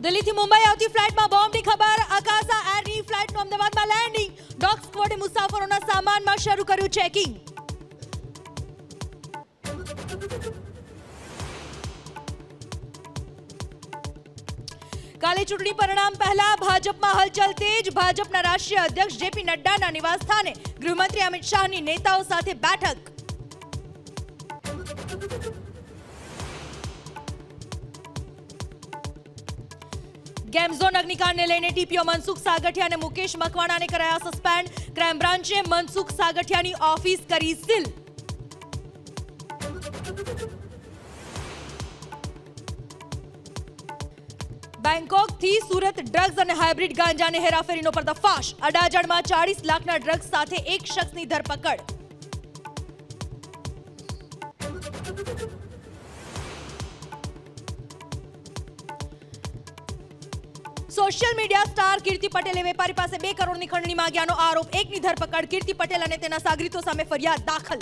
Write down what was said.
દિલ્હીથી મુંબઈ આવતી ફ્લાઇટમાં બોમ્બની ખબર. આકાશા એરની ફ્લાઇટનું અમદાવાદમાં લેન્ડિંગ. ડોગ સ્ક્વોડે મુસાફરોના સામાનમાં શરૂ કર્યું ચેકિંગ. કાલે ચૂંટણી પરિણામ પહેલા ભાજપમાં હલચલ તેજ. ભાજપના રાષ્ટ્રીય અધ્યક્ષ જેપી નડ્ડાના નિવાસસ્થાને ગૃહમંત્રી અમિત શાહની નેતાઓ સાથે બેઠક. ગેમ ઝોન અગ્નિકાંડને લઈને ટીપીઓ મનસુખ સાગઠિયા અને મુકેશ મકવાણાને કરાયા સસ્પેન્ડ. ક્રાઇમ બ્રાન્ચે મનસુખ સાગઠિયાની ઓફિસ કરી સીલ. બેંકોકથી સુરત ડ્રગ્સ અને હાઇબ્રિડ ગાંજાની હેરાફેરીનો પર્દાફાશ. અડાજણમાં 40 લાખના ડ્રગ્સ સાથે એક શખ્સની ધરપકડ. સોશિયલ મીડિયા સ્ટાર કીર્તિ પટેલે વેપારી પાસે 2 કરોડની ખંડણી માંગ્યાનો આરોપ. એકની ધરપકડ. કીર્તિ પટેલ અને તેના સાગરીતો સામે ફરિયાદ દાખલ.